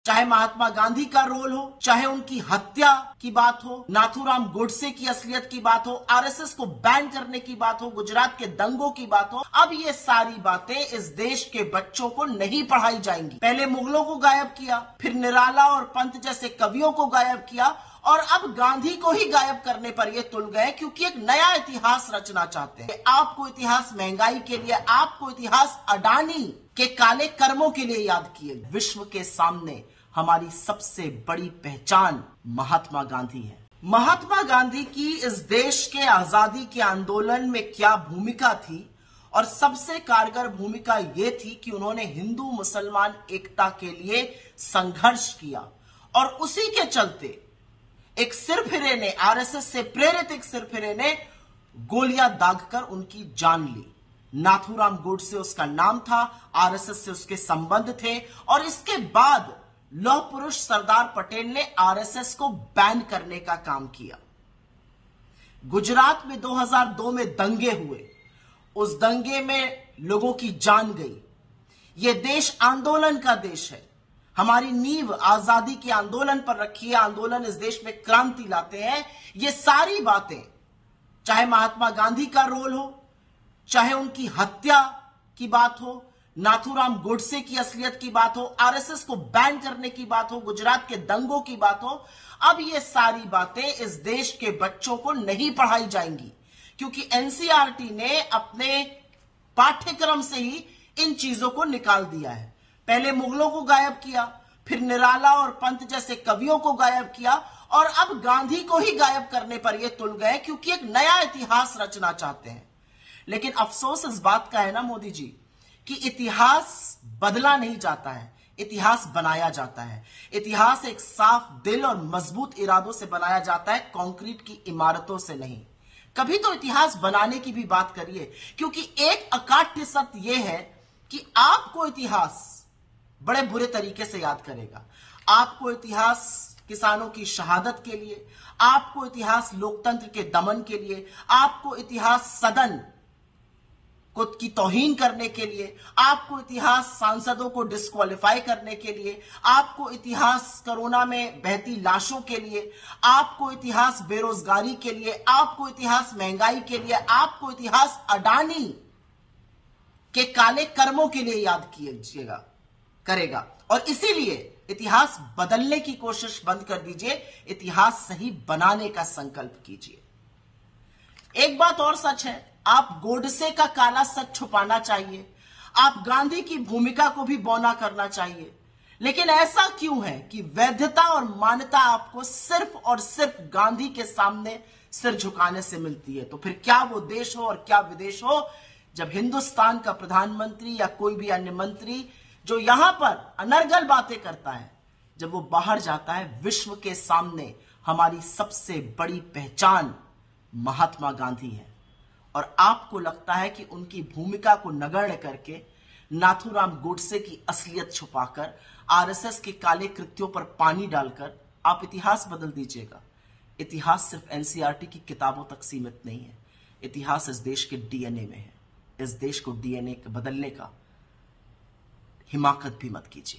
चाहे महात्मा गांधी का रोल हो, चाहे उनकी हत्या की बात हो, नाथूराम गोडसे की असलियत की बात हो, आरएसएस को बैन करने की बात हो, गुजरात के दंगों की बात हो, अब ये सारी बातें इस देश के बच्चों को नहीं पढ़ाई जाएंगी। पहले मुगलों को गायब किया, फिर निराला और पंत जैसे कवियों को गायब किया, और अब गांधी को ही गायब करने पर ये तुल गए, क्योंकि एक नया इतिहास रचना चाहते हैं। आपको इतिहास महंगाई के लिए, आपको इतिहास अडानी के काले कर्मों के लिए याद किए। विश्व के सामने हमारी सबसे बड़ी पहचान महात्मा गांधी है। महात्मा गांधी की इस देश के आजादी के आंदोलन में क्या भूमिका थी, और सबसे कारगर भूमिका यह थी कि उन्होंने हिंदू मुसलमान एकता के लिए संघर्ष किया, और उसी के चलते एक सिरफिरे ने, आरएसएस से प्रेरित एक सिरफिरे ने गोलियां दागकर उनकी जान ली। नाथूराम गोडसे उसका नाम था, आरएसएस से उसके संबंध थे, और इसके बाद लौह पुरुष सरदार पटेल ने आरएसएस को बैन करने का काम किया। गुजरात में 2002 में दंगे हुए, उस दंगे में लोगों की जान गई। यह देश आंदोलन का देश है। हमारी नींव आजादी के आंदोलन पर रखी है। आंदोलन इस देश में क्रांति लाते हैं। ये सारी बातें, चाहे महात्मा गांधी का रोल हो, चाहे उनकी हत्या की बात हो, नाथूराम गोडसे की असलियत की बात हो, आरएसएस को बैन करने की बात हो, गुजरात के दंगों की बात हो, अब ये सारी बातें इस देश के बच्चों को नहीं पढ़ाई जाएंगी, क्योंकि एनसीईआरटी ने अपने पाठ्यक्रम से ही इन चीजों को निकाल दिया है। पहले मुगलों को गायब किया, फिर निराला और पंत जैसे कवियों को गायब किया, और अब गांधी को ही गायब करने पर यह तुल गए, क्योंकि एक नया इतिहास रचना चाहते हैं। लेकिन अफसोस इस बात का है ना मोदी जी, कि इतिहास बदला नहीं जाता है, इतिहास बनाया जाता है। इतिहास एक साफ दिल और मजबूत इरादों से बनाया जाता है, कंक्रीट की इमारतों से नहीं। कभी तो इतिहास बनाने की भी बात करिए, क्योंकि एक अकाट्य सत्य यह है कि आपको इतिहास बड़े बुरे तरीके से याद करेगा। आपको इतिहास किसानों की शहादत के लिए, आपको इतिहास लोकतंत्र के दमन के लिए, आपको इतिहास सदन को की तौहीन करने के लिए, आपको इतिहास सांसदों को डिस्क्वालीफाई करने के लिए, आपको इतिहास कोरोना में बहती लाशों के लिए, आपको इतिहास बेरोजगारी के लिए, आपको इतिहास महंगाई के लिए, आपको इतिहास अडानी के काले कर्मों के लिए याद कीजिएगा करेगा। और इसीलिए इतिहास बदलने की कोशिश बंद कर दीजिए, इतिहास सही बनाने का संकल्प कीजिए। एक बात और सच है, आप गोडसे का काला सच छुपाना चाहिए, आप गांधी की भूमिका को भी बौना करना चाहिए, लेकिन ऐसा क्यों है कि वैधता और मान्यता आपको सिर्फ और सिर्फ गांधी के सामने सिर झुकाने से मिलती है? तो फिर क्या वो देश हो और क्या विदेश हो, जब हिंदुस्तान का प्रधानमंत्री या कोई भी अन्य मंत्री जो यहां पर अनर्गल बातें करता है, जब वो बाहर जाता है, विश्व के सामने हमारी सबसे बड़ी पहचान महात्मा गांधी है, और आपको लगता है कि उनकी भूमिका को नगण्य करके, नाथूराम गोडसे की असलियत छुपाकर, आरएसएस के काले कृत्यों पर पानी डालकर आप इतिहास बदल दीजिएगा। इतिहास सिर्फ एनसीईआरटी की किताबों तक सीमित नहीं है, इतिहास इस देश के डीएनए में है। इस देश को डीएनए बदलने का हिमाकत भी मत कीजिए।